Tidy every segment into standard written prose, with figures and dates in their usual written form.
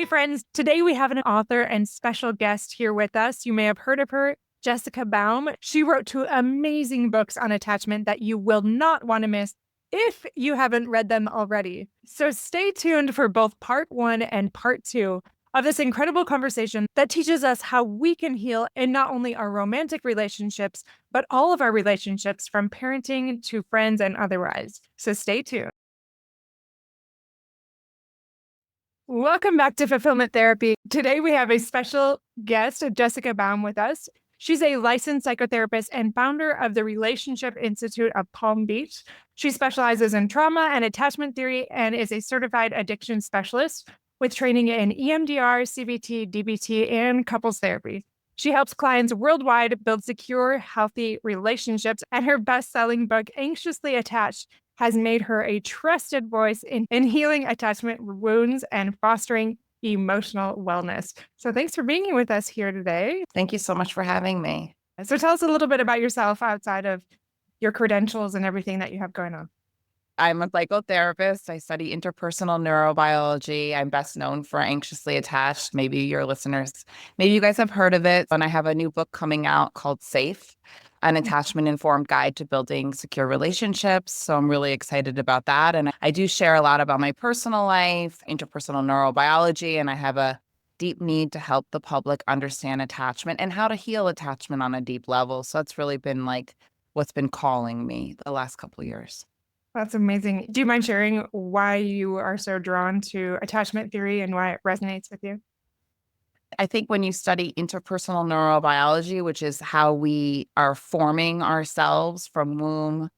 Hey, friends. Today we have an author and special guest here with us. You may have heard of her, Jessica Baum. She wrote two amazing books on attachment that you will not want to miss if you haven't read them already. So stay tuned for both part one and part two of this incredible conversation that teaches us how we can heal in not only our romantic relationships, but all of our relationships from parenting to friends and otherwise. So stay tuned. Welcome back to Fulfillment Therapy. Today we have a special guest, Jessica Baum, with us. She's a licensed psychotherapist and founder of the Relationship Institute of Palm Beach. She specializes in trauma and attachment theory and is a certified addiction specialist with training in EMDR, CBT, DBT, and couples therapy. She helps clients worldwide build secure, healthy relationships, and her best-selling book, Anxiously Attached, has made her a trusted voice in healing attachment wounds and fostering emotional wellness. So thanks for being with us here today. Thank you so much for having me. So tell us a little bit about yourself outside of your credentials and everything that you have going on. I'm a psychotherapist. I study interpersonal neurobiology. I'm best known for Anxiously Attached. Maybe your listeners, maybe you guys have heard of it. And I have a new book coming out called Safe, an attachment-informed guide to building secure relationships. So I'm really excited about that. And I do share a lot about my personal life, interpersonal neurobiology, and I have a deep need to help the public understand attachment and how to heal attachment on a deep level. So it's really been like what's been calling me the last couple of years. That's amazing. Do you mind sharing why you are so drawn to attachment theory and why it resonates with you? I think when you study interpersonal neurobiology, which is how we are forming ourselves from womb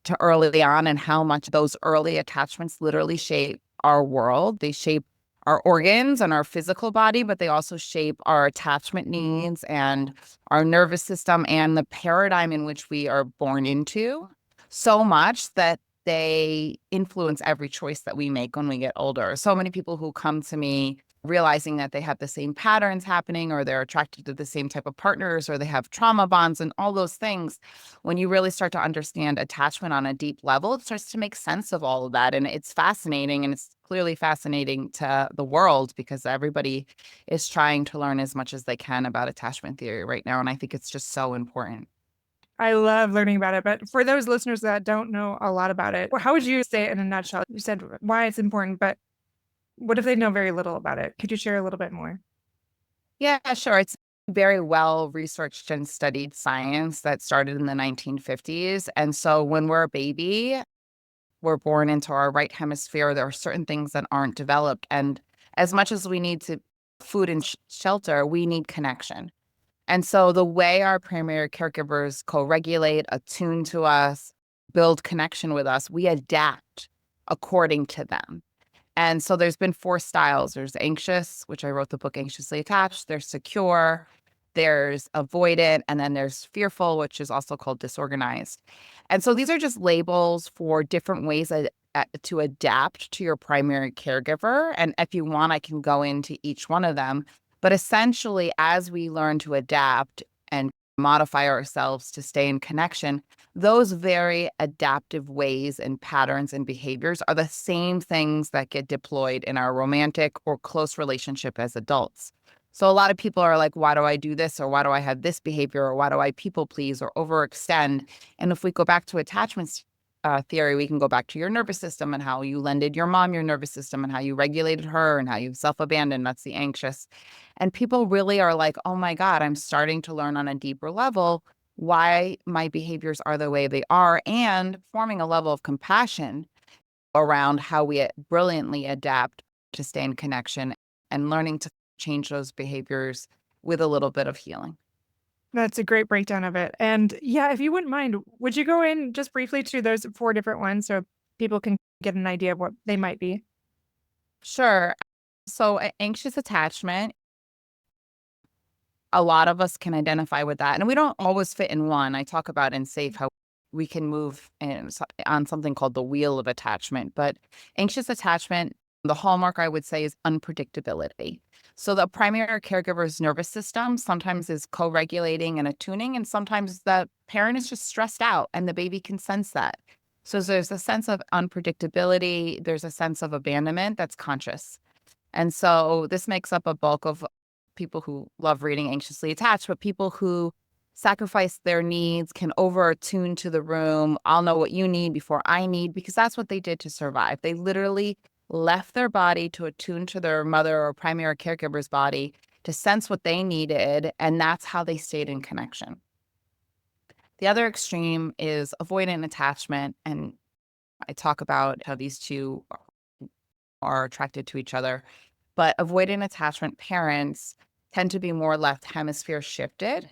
to early on, and how much those early attachments literally shape our world. They shape our organs and our physical body, but they also shape our attachment needs and our nervous system and the paradigm in which we are born into so much that they influence every choice that we make when we get older. So many people who come to me realizing that they have the same patterns happening, or they're attracted to the same type of partners, or they have trauma bonds and all those things. When you really start to understand attachment on a deep level, it starts to make sense of all of that. And it's fascinating, and it's clearly fascinating to the world because everybody is trying to learn as much as they can about attachment theory right now. And I think it's just so important. I love learning about it, but for those listeners that don't know a lot about it, how would you say it in a nutshell? You said why it's important, but what if they know very little about it? Could you share a little bit more? Yeah, sure. It's very well researched and studied science that started in the 1950s. And so when we're a baby, we're born into our right hemisphere. There are certain things that aren't developed. And as much as we need to food and shelter, we need connection. And so the way our primary caregivers co-regulate, attune to us, build connection with us, we adapt according to them. And so there's been four styles. There's anxious, which I wrote the book Anxiously Attached. There's secure, there's avoidant, and then there's fearful, which is also called disorganized. And so these are just labels for different ways to adapt to your primary caregiver. And if you want, I can go into each one of them. But essentially, as we learn to adapt and modify ourselves to stay in connection, those very adaptive ways and patterns and behaviors are the same things that get deployed in our romantic or close relationship as adults. So a lot of people are like, why do I do this? Or why do I have this behavior? Or why do I people please or overextend? And if we go back to attachments theory, we can go back to your nervous system and how you lended your mom your nervous system and how you regulated her and how you self-abandoned. That's the anxious. And people really are like, oh my God, I'm starting to learn on a deeper level why my behaviors are the way they are, and forming a level of compassion around how we brilliantly adapt to stay in connection and learning to change those behaviors with a little bit of healing. That's a great breakdown of it. And yeah, if you wouldn't mind, would you go in just briefly to those four different ones so people can get an idea of what they might be? Sure. So anxious attachment, a lot of us can identify with that. And we don't always fit in one. I talk about in Safe how we can move on something called the wheel of attachment. But anxious attachment, the hallmark I would say is unpredictability. So the primary caregiver's nervous system sometimes is co-regulating and attuning, and sometimes the parent is just stressed out and the baby can sense that. So there's a sense of unpredictability. There's a sense of abandonment that's conscious. And so this makes up a bulk of people who love reading anxiously attached, but people who sacrifice their needs, can over attune to the room. I'll know what you need before I need, because that's what they did to survive. They literally left their body to attune to their mother or primary caregiver's body to sense what they needed. And that's how they stayed in connection. The other extreme is avoidant attachment. And I talk about how these two are attracted to each other. But avoidant attachment parents tend to be more left hemisphere shifted,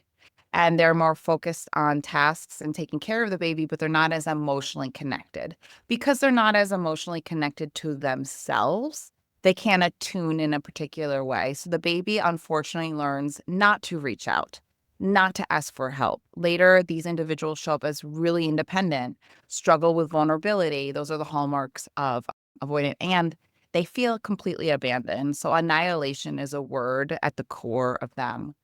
and they're more focused on tasks and taking care of the baby, but they're not as emotionally connected. Because they're not as emotionally connected to themselves, they can't attune in a particular way. So the baby unfortunately learns not to reach out, not to ask for help. Later, these individuals show up as really independent, struggle with vulnerability. Those are the hallmarks of avoidant, and they feel completely abandoned. So annihilation is a word at the core of them.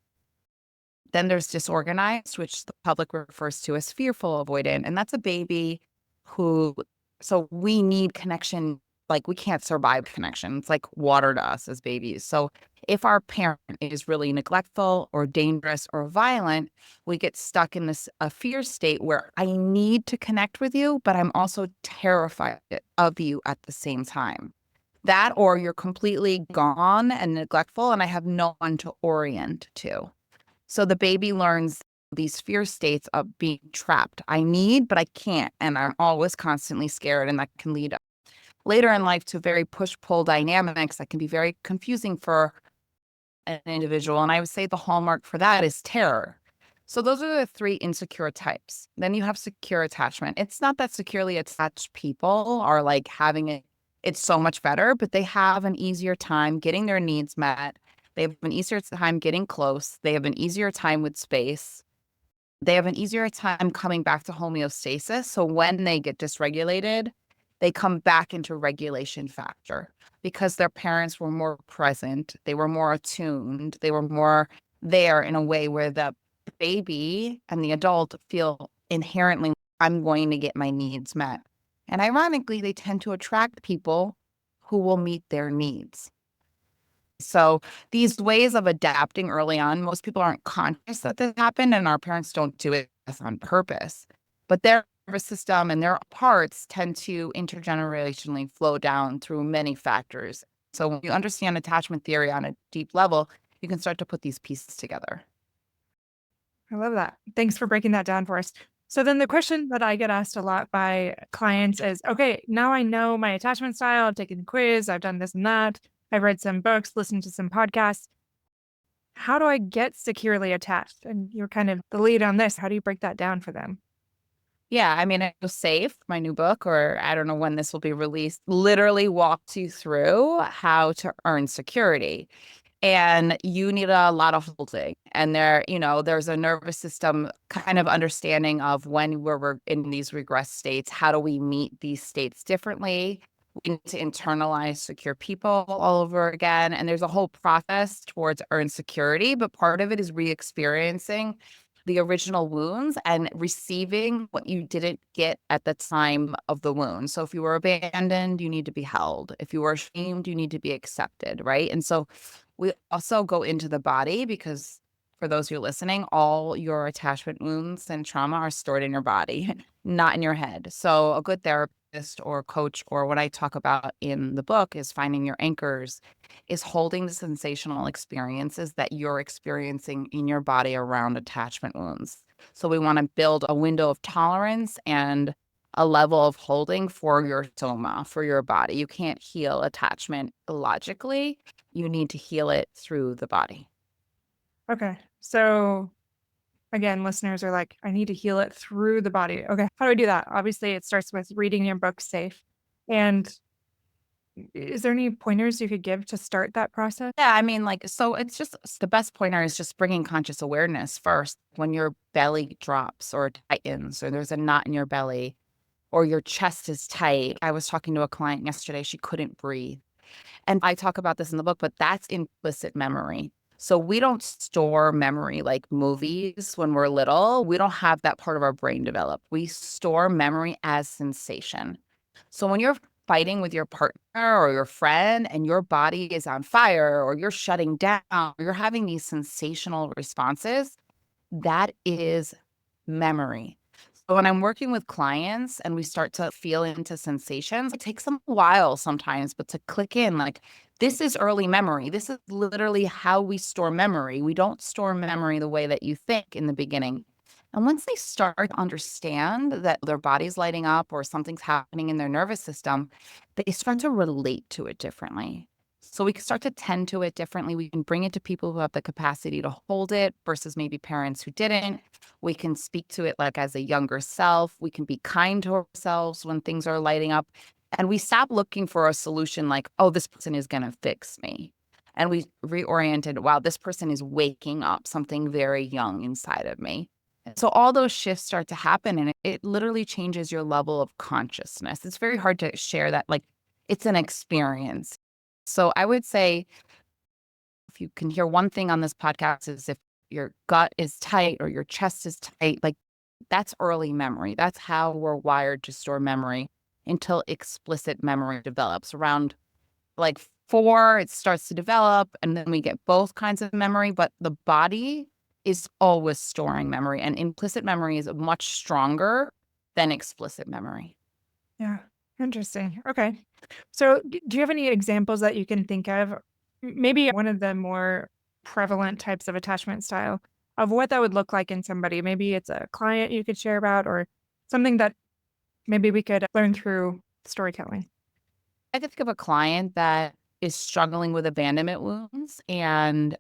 Then there's disorganized, which the public refers to as fearful avoidant. And that's a baby who, so we need connection. Like, we can't survive connection. It's like water to us as babies. So if our parent is really neglectful or dangerous or violent, we get stuck in this a fear state where I need to connect with you, but I'm also terrified of you at the same time. That, or you're completely gone and neglectful, and I have no one to orient to. So the baby learns these fear states of being trapped. I need, but I can't. And I'm always constantly scared. And that can lead later in life to very push-pull dynamics that can be very confusing for an individual. And I would say the hallmark for that is terror. So those are the three insecure types. Then you have secure attachment. It's not that securely attached people are like having it, it's so much better, but they have an easier time getting their needs met. They have an easier time getting close. They have an easier time with space. They have an easier time coming back to homeostasis. So when they get dysregulated, they come back into regulation factor because their parents were more present. They were more attuned. They were more there in a way where the baby and the adult feel inherently, I'm going to get my needs met. And ironically, they tend to attract people who will meet their needs. So these ways of adapting early on, most people aren't conscious that this happened, and our parents don't do it on purpose. But their nervous system and their parts tend to intergenerationally flow down through many factors. So when you understand attachment theory on a deep level, you can start to put these pieces together. I love that. Thanks for breaking that down for us. So then the question that I get asked a lot by clients is, okay, now I know my attachment style. I've taken the quiz. I've done this and that. I've read some books, listened to some podcasts. How do I get securely attached? And you're kind of the lead on this. How do you break that down for them? Yeah, I mean, it was Safe, my new book, or I don't know when this will be released, literally walks you through how to earn security. And you need a lot of holding. And there's a nervous system kind of understanding of when we're in these regress states. How do we meet these states differently? We need to internalize secure people all over again. And there's a whole process towards earned security, but part of it is re-experiencing the original wounds and receiving what you didn't get at the time of the wound. So if you were abandoned, you need to be held. If you were ashamed, you need to be accepted, right? And so we also go into the body because for those of you listening, all your attachment wounds and trauma are stored in your body, not in your head. So a good therapist or coach, or what I talk about in the book is finding your anchors, is holding the sensational experiences that you're experiencing in your body around attachment wounds. So we want to build a window of tolerance and a level of holding for your soma, for your body. You can't heal attachment logically. You need to heal it through the body. Okay. So again, listeners are like, I need to heal it through the body. Okay. How do I do that? Obviously, it starts with reading your book Safe. And is there any pointers you could give to start that process? Yeah, I mean, so it's just the best pointer is just bringing conscious awareness first. When your belly drops or tightens, or there's a knot in your belly, or your chest is tight. I was talking to a client yesterday, she couldn't breathe. And I talk about this in the book, but that's implicit memory. So we don't store memory like movies when we're little. We don't have that part of our brain developed. We store memory as sensation. So when you're fighting with your partner or your friend and your body is on fire or you're shutting down, or you're having these sensational responses, that is memory. So when I'm working with clients and we start to feel into sensations, it takes them a while sometimes, but to click in, like, this is early memory. This is literally how we store memory. We don't store memory the way that you think in the beginning. And once they start to understand that their body's lighting up or something's happening in their nervous system, they start to relate to it differently. So we can start to tend to it differently. We can bring it to people who have the capacity to hold it versus maybe parents who didn't. We can speak to it like as a younger self. We can be kind to ourselves when things are lighting up. And we stop looking for a solution like, oh, this person is going to fix me. And we reoriented, wow, this person is waking up something very young inside of me. So all those shifts start to happen and it literally changes your level of consciousness. It's very hard to share that, like, it's an experience. So I would say if you can hear one thing on this podcast is if your gut is tight or your chest is tight, like, that's early memory. That's how we're wired to store memory until explicit memory develops. Around like 4, it starts to develop, and then we get both kinds of memory, but the body is always storing memory, and implicit memory is much stronger than explicit memory. Yeah. Interesting. Okay. So, do you have any examples that you can think of? Maybe one of the more prevalent types of attachment style of what that would look like in somebody. Maybe it's a client you could share about or something that maybe we could learn through storytelling. I could think of a client that is struggling with abandonment wounds. And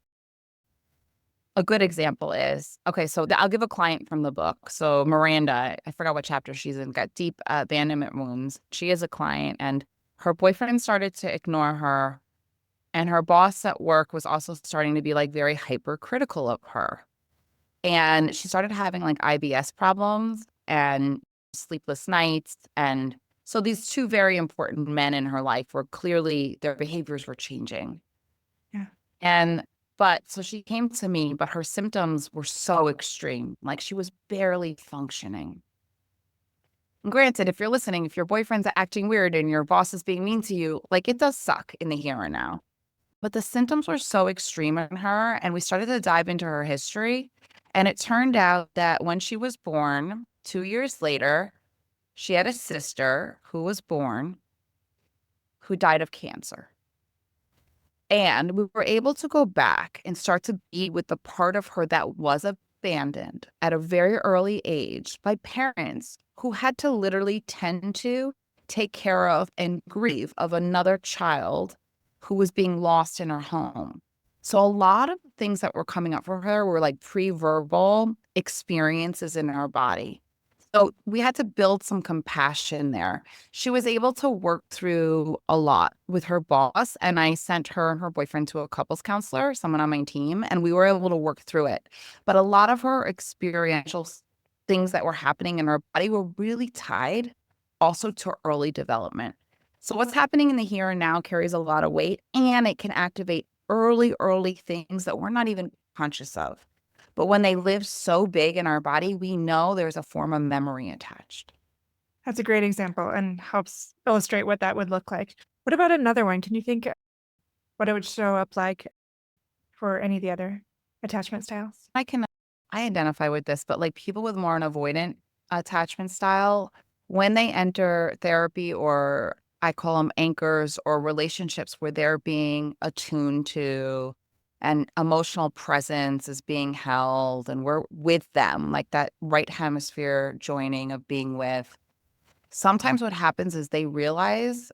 a good example is, okay, so I'll give a client from the book. So Miranda, I forgot what chapter she's in, got deep abandonment wounds. She is a client and her boyfriend started to ignore her. And her boss at work was also starting to be like very hypercritical of her. And she started having like IBS problems and sleepless nights. And so these two very important men in her life were clearly, their behaviors were changing. Yeah. And, but so she came to me, but her symptoms were so extreme. Like she was barely functioning. And granted, if you're listening, if your boyfriend's acting weird and your boss is being mean to you, like it does suck in the here and now. But the symptoms were so extreme in her, and we started to dive into her history. And it turned out that when she was born, 2 years later, she had a sister who was born who died of cancer. And we were able to go back and start to be with the part of her that was abandoned at a very early age by parents who had to literally tend to, take care of, and grieve of another child who was being lost in her home. So a lot of things that were coming up for her were like pre-verbal experiences in her body. So we had to build some compassion there. She was able to work through a lot with her boss, and I sent her and her boyfriend to a couples counselor, someone on my team, and we were able to work through it. But a lot of her experiential things that were happening in her body were really tied also to early development. So what's happening in the here and now carries a lot of weight, and it can activate early things that we're not even conscious of. But when they live so big in our body, we know there's a form of memory attached. That's a great example and helps illustrate what that would look like. What about another one? Can you think what it would show up like for any of the other attachment styles? I identify with this, but like people with more an avoidant attachment style, when they enter therapy, or I call them anchors or relationships where they're being attuned to and emotional presence is being held and we're with them, like that right hemisphere joining of being with. Sometimes what happens is they realize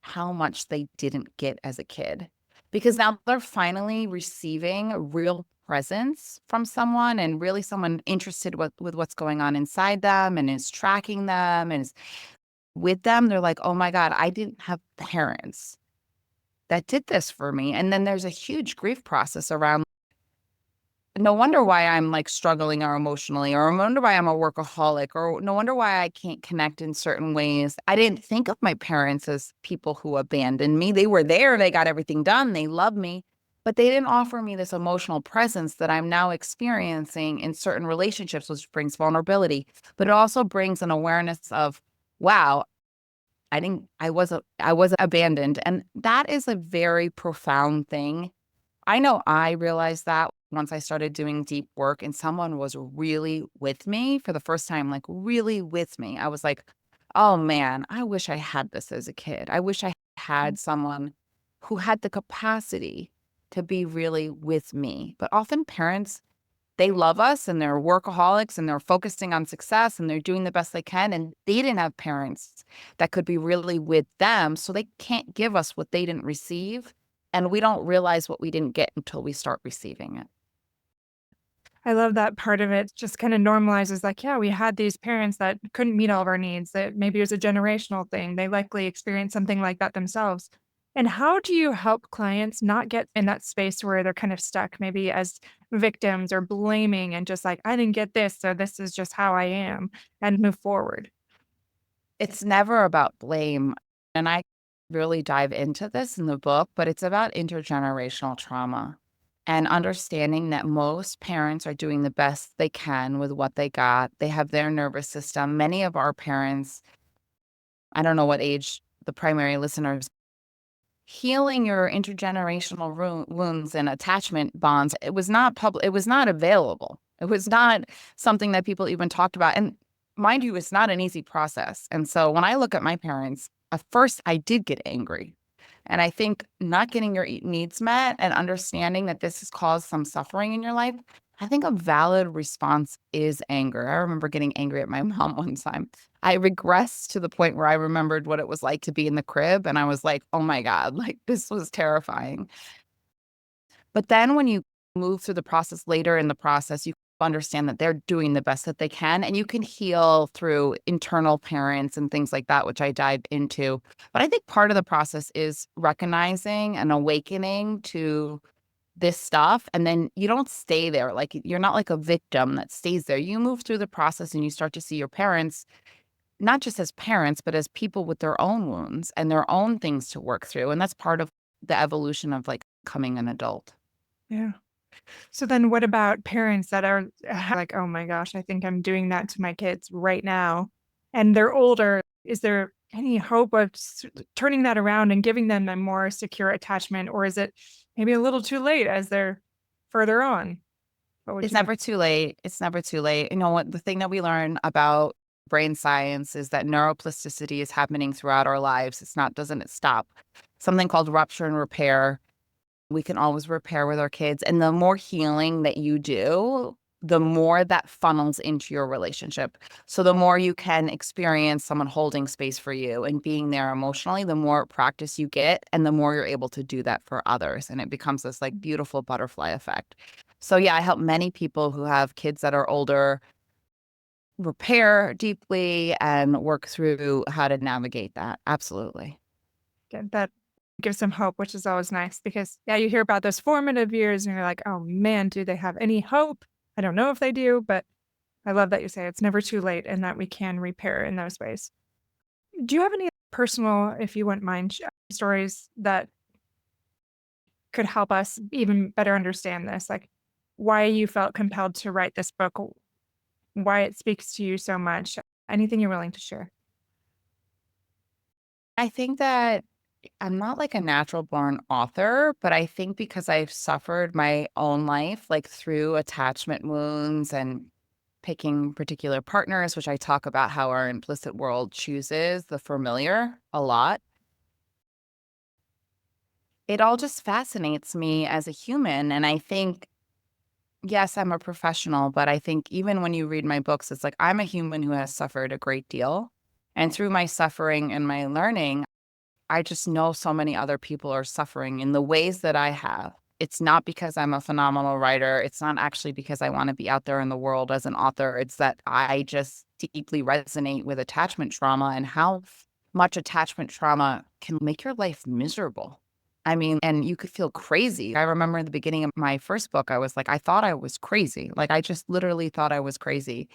how much they didn't get as a kid because now they're finally receiving real presence from someone and really someone interested with what's going on inside them and is tracking them and is with them. They're like, oh my God, I didn't have parents that did this for me. And then there's a huge grief process around, no wonder why I'm like struggling or emotionally, or no wonder why I'm a workaholic, or no wonder why I can't connect in certain ways. I didn't think of my parents as people who abandoned me. They were there, they got everything done, they loved me, but they didn't offer me this emotional presence that I'm now experiencing in certain relationships, which brings vulnerability, but it also brings an awareness of, wow, I was abandoned. And that is a very profound thing. I know I realized that once I started doing deep work and someone was really with me for the first time, like really with me. I was like, oh man, I wish I had this as a kid. I wish I had someone who had the capacity to be really with me. But often parents, they love us and they're workaholics and they're focusing on success and they're doing the best they can. And they didn't have parents that could be really with them. So they can't give us what they didn't receive. And we don't realize what we didn't get until we start receiving it. I love that part of it just kind of normalizes like, yeah, we had these parents that couldn't meet all of our needs, that maybe it was a generational thing. They likely experienced something like that themselves. And how do you help clients not get in that space where they're kind of stuck, maybe as victims or blaming and just like, I didn't get this, so this is just how I am, and move forward? It's never about blame. And I really dive into this in the book, but it's about intergenerational trauma and understanding that most parents are doing the best they can with what they got. They have their nervous system. Many of our parents, I don't know what age the primary listeners, healing your intergenerational wounds and attachment bonds, it was not public, it was not available. It was not something that people even talked about. And mind you, it's not an easy process. And so when I look at my parents, at first I did get angry. And I think not getting your needs met and understanding that this has caused some suffering in your life, I think a valid response is anger. I remember getting angry at my mom one time. I regressed to the point where I remembered what it was like to be in the crib. And I was like, oh my God, like this was terrifying. But then when you move through the process later in the process, you understand that they're doing the best that they can. And you can heal through internal parents and things like that, which I dive into. But I think part of the process is recognizing and awakening to this stuff. And then you don't stay there. Like you're not like a victim that stays there. You move through the process and you start to see your parents, not just as parents, but as people with their own wounds and their own things to work through. And that's part of the evolution of like becoming an adult. Yeah. So then what about parents that are like, oh my gosh, I think I'm doing that to my kids right now, and they're older? Is there any hope of turning that around and giving them a more secure attachment, or is it maybe a little too late as they're further on? What would It's you think? never too late. It's never too late. You know what? The thing that we learn about brain science is that neuroplasticity is happening throughout our lives. It's not, doesn't it stop? Something called rupture and repair. We can always repair with our kids. And the more healing that you do, the more that funnels into your relationship. So the more you can experience someone holding space for you and being there emotionally, the more practice you get and the more you're able to do that for others. And it becomes this like beautiful butterfly effect. So yeah, I help many people who have kids that are older repair deeply and work through how to navigate that. Absolutely. That gives some hope, which is always nice because, yeah, you hear about those formative years and you're like, oh man, do they have any hope? I don't know if they do, but I love that you say it's never too late and that we can repair in those ways. Do you have any personal, if you wouldn't mind, stories that could help us even better understand this? Like why you felt compelled to write this book, why it speaks to you so much, anything you're willing to share? I think that I'm not like a natural born author, but I think because I've suffered my own life, like through attachment wounds and picking particular partners, which I talk about how our implicit world chooses the familiar a lot. It all just fascinates me as a human. And I think, yes, I'm a professional, but I think even when you read my books, it's like I'm a human who has suffered a great deal. And through my suffering and my learning, I just know so many other people are suffering in the ways that I have. It's not because I'm a phenomenal writer. It's not actually because I want to be out there in the world as an author. It's that I just deeply resonate with attachment trauma and how much attachment trauma can make your life miserable. I mean, and you could feel crazy. I remember in the beginning of my first book, I was like, I thought I was crazy. Like, I just literally thought I was crazy.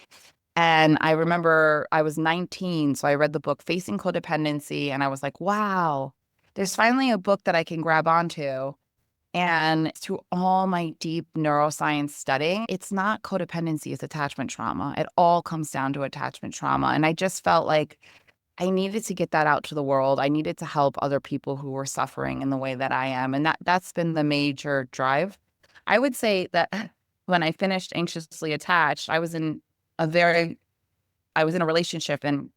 And I remember I was 19, so I read the book Facing Codependency, and I was like, wow, there's finally a book that I can grab onto. And through all my deep neuroscience studying, it's not codependency, it's attachment trauma. It all comes down to attachment trauma. And I just felt like I needed to get that out to the world. I needed to help other people who were suffering in the way that I am. And that's been the major drive. I would say that when I finished Anxiously Attached, a very I was in a relationship, and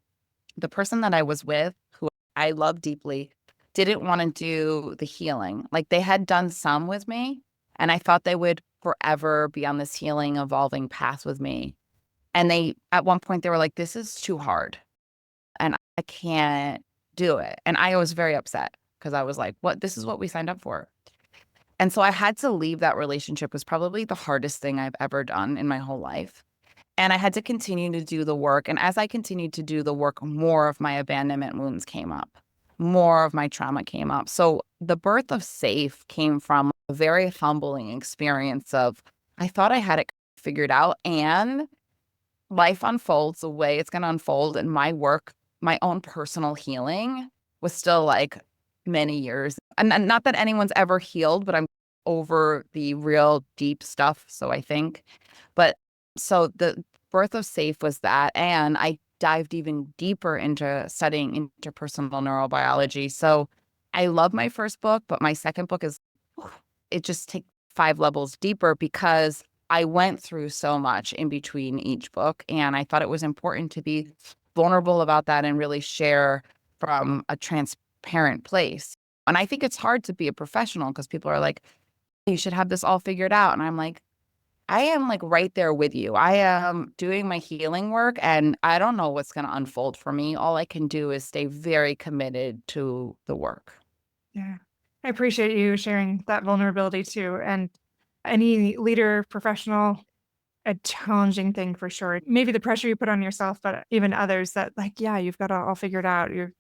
the person that I was with, who I love deeply, didn't want to do the healing. Like they had done some with me, and I thought they would forever be on this healing, evolving path with me. And at one point, they were like, this is too hard and I can't do it. And I was very upset because I was like, what? This is what we signed up for. And so I had to leave that relationship. It was probably the hardest thing I've ever done in my whole life. And I had to continue to do the work. And as I continued to do the work, more of my abandonment wounds came up, more of my trauma came up. So the birth of Safe came from a very humbling experience of, I thought I had it figured out, and life unfolds the way it's going to unfold. And my work, my own personal healing was still like many years. And not that anyone's ever healed, but I'm over the real deep stuff. So I think, but so the birth of Safe was that. And I dived even deeper into studying interpersonal neurobiology. So I love my first book, but my second book it just takes 5 levels deeper because I went through so much in between each book. And I thought it was important to be vulnerable about that and really share from a transparent place. And I think it's hard to be a professional because people are like, you should have this all figured out. And I'm like, I am like right there with you. I am doing my healing work and I don't know what's going to unfold for me. All I can do is stay very committed to the work. Yeah. I appreciate you sharing that vulnerability too. And any leader, professional, a challenging thing for sure. Maybe the pressure you put on yourself, but even others that like, yeah, you've got to all figured out. You're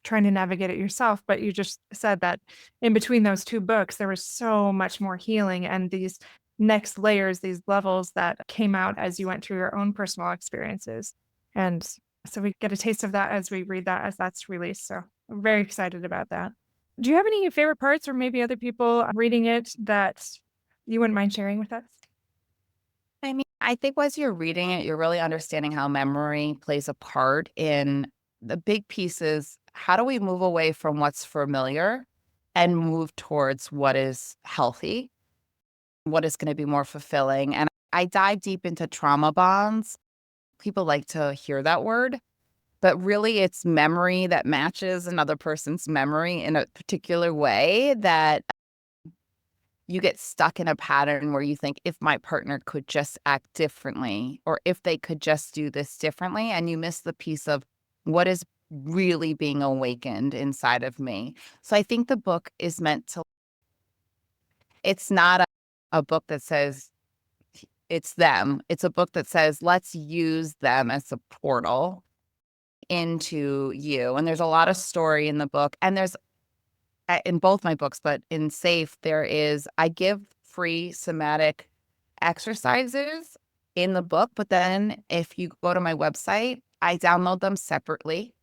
trying to navigate it yourself. But you just said that in between those two books, there was so much more healing and these next layers, these levels that came out as you went through your own personal experiences. And so we get a taste of that as we read that as that's released. So I'm very excited about that. Do you have any favorite parts or maybe other people reading it that you wouldn't mind sharing with us? I mean, I think as you're reading it, you're really understanding how memory plays a part in the big pieces. How do we move away from what's familiar and move towards what is healthy, what is going to be more fulfilling? And I dive deep into trauma bonds. People like to hear that word, but really it's memory that matches another person's memory in a particular way that you get stuck in a pattern where you think if my partner could just act differently or if they could just do this differently, and you miss the piece of what is really being awakened inside of me. So I think the book is meant to, it's not a book that says it's them. It's a book that says, let's use them as a portal into you. And there's a lot of story in the book. And there's in both my books, but in Safe, I give free somatic exercises in the book. But then if you go to my website, I download them separately.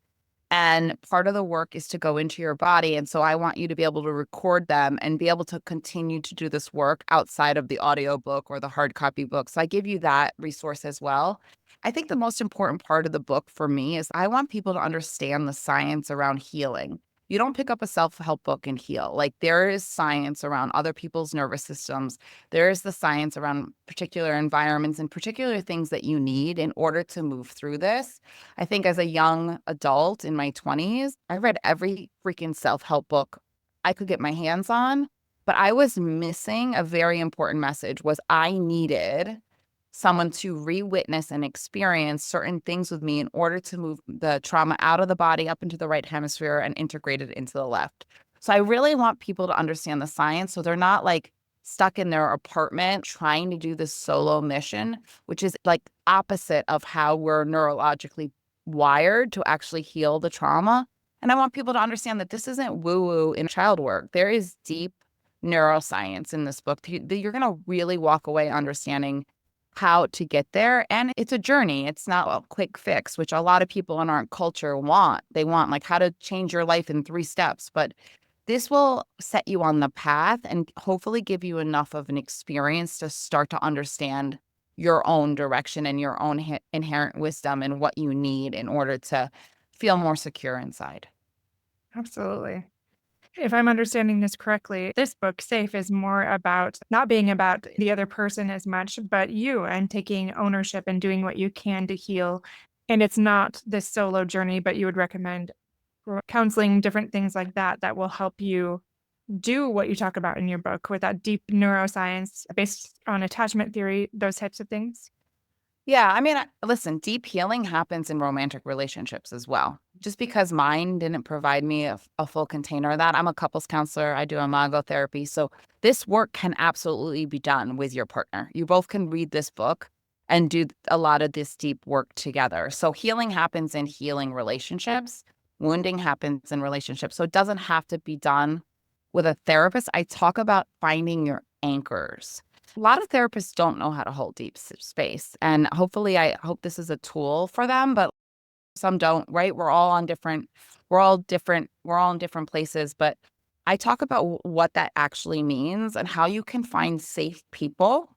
And part of the work is to go into your body. And so I want you to be able to record them and be able to continue to do this work outside of the audiobook or the hard copy book. So I give you that resource as well. I think the most important part of the book for me is I want people to understand the science around healing. You don't pick up a self-help book and heal. Like there is science around other people's nervous systems. There is the science around particular environments and particular things that you need in order to move through this. I think as a young adult in my 20s, I read every freaking self-help book I could get my hands on, but I was missing a very important message was I needed someone to re-witness and experience certain things with me in order to move the trauma out of the body up into the right hemisphere and integrate it into the left. So I really want people to understand the science so they're not like stuck in their apartment trying to do this solo mission, which is like opposite of how we're neurologically wired to actually heal the trauma. And I want people to understand that this isn't woo-woo in child work. There is deep neuroscience in this book that you're going to really walk away understanding how to get there. And it's a journey. It's not a quick fix, which a lot of people in our culture want. They want like how to change your life in 3 steps. But this will set you on the path and hopefully give you enough of an experience to start to understand your own direction and your own inherent wisdom and what you need in order to feel more secure inside. Absolutely. If I'm understanding this correctly, this book, Safe, is more about not being about the other person as much, but you and taking ownership and doing what you can to heal. And it's not this solo journey, but you would recommend counseling, different things like that, that will help you do what you talk about in your book with that deep neuroscience based on attachment theory, those types of things. Yeah, I mean, listen, deep healing happens in romantic relationships as well. Just because mine didn't provide me a full container of that, I'm a couples counselor, I do imago therapy. So this work can absolutely be done with your partner. You both can read this book and do a lot of this deep work together. So healing happens in healing relationships, wounding happens in relationships. So it doesn't have to be done with a therapist. I talk about finding your anchors. A lot of therapists don't know how to hold deep space. And hopefully, I hope this is a tool for them, but some don't, right? We're all in different places. But I talk about what that actually means and how you can find safe people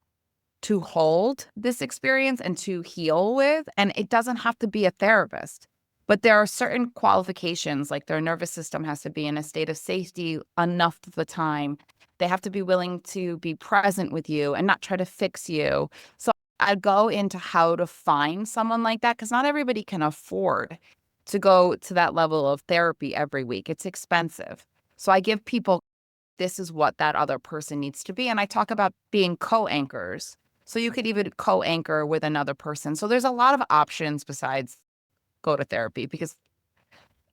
to hold this experience and to heal with. And it doesn't have to be a therapist, but there are certain qualifications, like their nervous system has to be in a state of safety enough of the time. They have to be willing to be present with you and not try to fix you. So I go into how to find someone like that because not everybody can afford to go to that level of therapy every week. It's expensive. So I give people this is what that other person needs to be. And I talk about being co-anchors. So you could even co-anchor with another person. So there's a lot of options besides go to therapy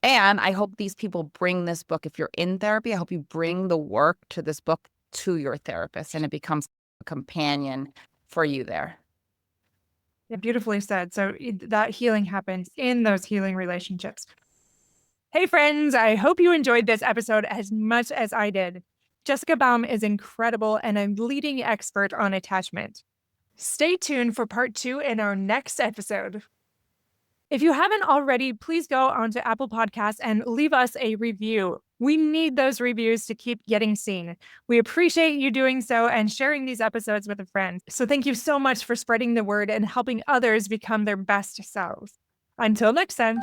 and I hope these people bring this book. If you're in therapy, I hope you bring the work to this book to your therapist and it becomes a companion for you there. Yeah, beautifully said. So that healing happens in those healing relationships. Hey, friends, I hope you enjoyed this episode as much as I did. Jessica Baum is incredible and a leading expert on attachment. Stay tuned for part 2 in our next episode. If you haven't already, please go onto Apple Podcasts and leave us a review. We need those reviews to keep getting seen. We appreciate you doing so and sharing these episodes with a friend. So thank you so much for spreading the word and helping others become their best selves. Until next time.